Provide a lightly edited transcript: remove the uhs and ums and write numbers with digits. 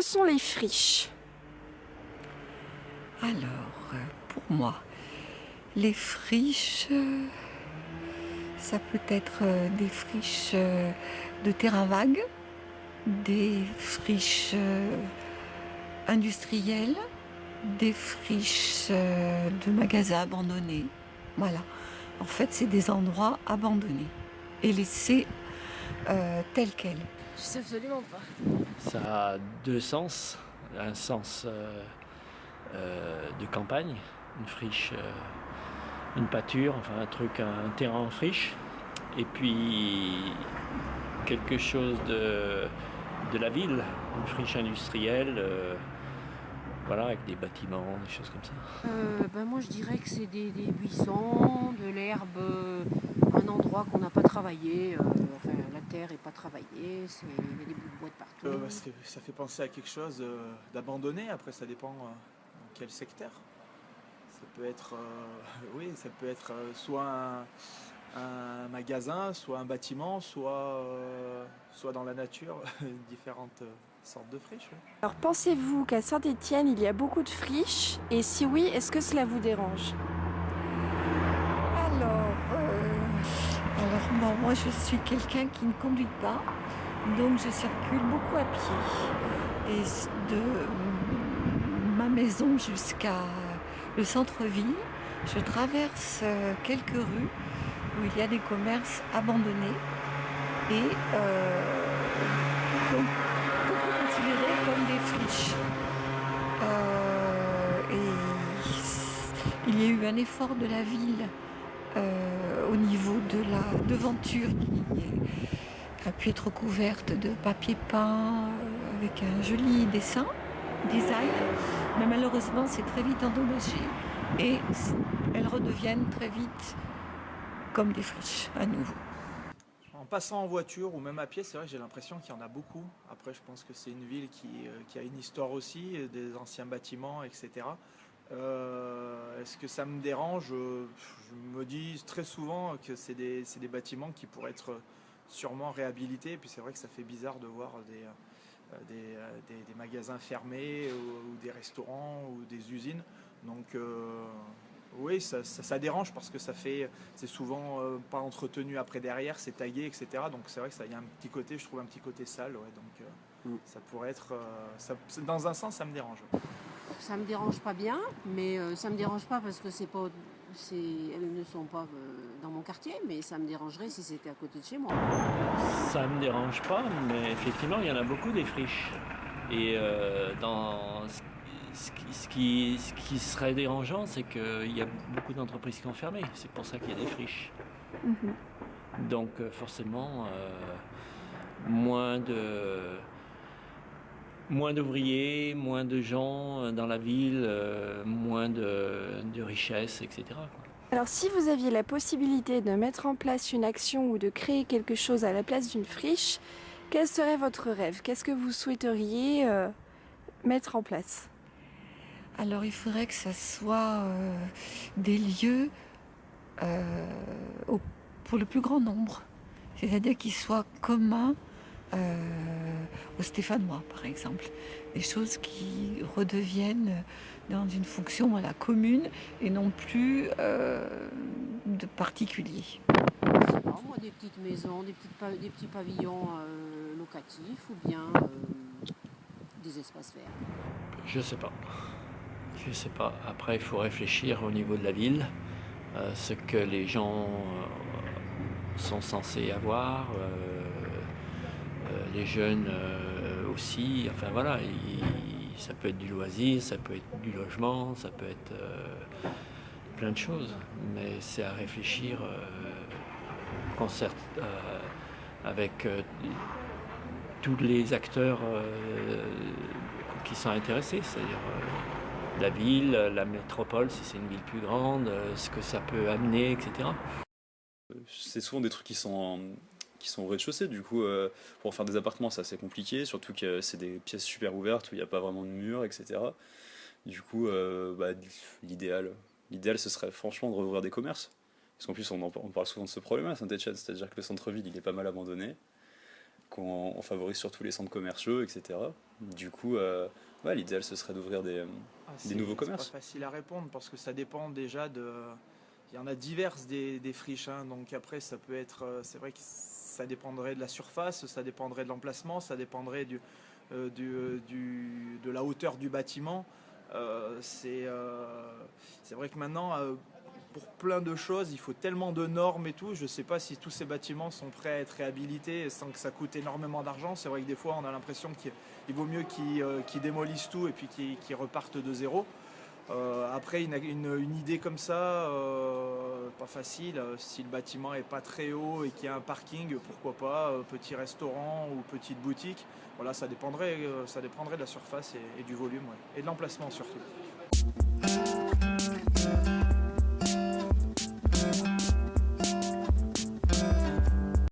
sont les friches? Alors, pour moi, les friches, ça peut être des friches de terrain vague, des friches industrielles, des friches de magasins abandonnés. Voilà. En fait, c'est des endroits abandonnés et laissés tels quels. Je sais absolument pas. Ça a deux sens. Un sens de campagne, une friche, une pâture, enfin un terrain en friche. Et puis quelque chose de la ville, une friche industrielle, voilà, avec des bâtiments, des choses comme ça. Moi je dirais que c'est des buissons, de l'herbe, un endroit qu'on n'a pas travaillé, enfin la terre n'est pas travaillée, il y a des bouts de bois de partout. Ça fait penser à quelque chose d'abandonné, après ça dépend dans quel secteur. Ça peut être, oui, ça peut être soit un magasin, soit un bâtiment, soit dans la nature, différentes sortes de friches. Oui. Alors pensez-vous qu'à Saint-Étienne, il y a beaucoup de friches? Et si oui, est-ce que cela vous dérange? Alors moi je suis quelqu'un qui ne conduit pas, donc je circule beaucoup à pied. Et de ma maison jusqu'à le centre-ville, je traverse quelques rues où il y a des commerces abandonnés et donc considérés comme des friches. Et il y a eu un effort de la ville au niveau de la devanture qui a pu être couverte de papier peint avec un joli design, mais malheureusement c'est très vite endommagé et elles redeviennent très vite comme des friches à nouveau. En passant en voiture ou même à pied, c'est vrai que j'ai l'impression qu'il y en a beaucoup. Après, je pense que c'est une ville qui a une histoire aussi, des anciens bâtiments, etc. Est-ce que ça me dérange? Je me dis très souvent que c'est des bâtiments qui pourraient être sûrement réhabilités. Et puis c'est vrai que ça fait bizarre de voir des magasins fermés ou des restaurants ou des usines. Donc oui, ça dérange parce que c'est souvent pas entretenu après derrière, c'est tagué, etc. Donc c'est vrai que ça y a un petit côté, je trouve un petit côté sale. Ouais, donc ça pourrait être, dans un sens, ça me dérange. Ça me dérange pas bien, mais ça me dérange pas parce que elles ne sont pas dans mon quartier, mais ça me dérangerait si c'était à côté de chez moi. Ça me dérange pas, mais effectivement, il y en a beaucoup des friches. Et ce qui serait dérangeant, c'est qu'il y a beaucoup d'entreprises qui ont fermé. C'est pour ça qu'il y a des friches. Donc forcément, moins d'ouvriers, moins de gens dans la ville, moins de richesses, etc. quoi. Alors si vous aviez la possibilité de mettre en place une action ou de créer quelque chose à la place d'une friche, quel serait votre rêve? Qu'est-ce que vous souhaiteriez mettre en place? Alors il faudrait que ça soit des lieux pour le plus grand nombre, c'est-à-dire qu'ils soient communs aux Stéphanois par exemple, des choses qui redeviennent dans une fonction commune et non plus de particulier. Je sais pas, moi, des petites maisons, des petits pavillons locatifs ou bien des espaces verts. Je sais pas. Je sais pas. Après, il faut réfléchir au niveau de la ville, ce que les gens sont censés avoir, les jeunes aussi. Enfin voilà, ça peut être du loisir, ça peut être du logement, ça peut être plein de choses. Mais c'est à réfléchir avec tous les acteurs qui sont intéressés, c'est-à-dire la ville, la métropole, si c'est une ville plus grande, ce que ça peut amener, etc. C'est souvent des trucs qui sont au rez-de-chaussée, du coup, pour faire des appartements, c'est assez compliqué, surtout que c'est des pièces super ouvertes où il n'y a pas vraiment de mur, etc. Du coup, l'idéal, ce serait franchement de rouvrir des commerces. Parce qu'en plus, on parle souvent de ce problème à Saint-Étienne, c'est-à-dire que le centre-ville, il est pas mal abandonné. qu'on on favorise surtout les centres commerciaux, etc. Du coup, ouais, l'idéal ce serait d'ouvrir des nouveaux commerces. C'est pas facile à répondre parce que ça dépend déjà de. Il y en a diverses des friches, hein, donc après ça peut être. C'est vrai que ça dépendrait de la surface, ça dépendrait de l'emplacement, ça dépendrait de la hauteur du bâtiment. C'est vrai que maintenant, pour plein de choses, il faut tellement de normes et tout. Je ne sais pas si tous ces bâtiments sont prêts à être réhabilités sans que ça coûte énormément d'argent. C'est vrai que des fois, on a l'impression qu'il vaut mieux qu'ils démolissent tout et puis qu'ils repartent de zéro. Après, une idée comme ça, pas facile. Si le bâtiment est pas très haut et qu'il y a un parking, pourquoi pas petit restaurant ou petite boutique. Voilà, ça dépendrait de la surface et du volume, ouais. Et de l'emplacement surtout.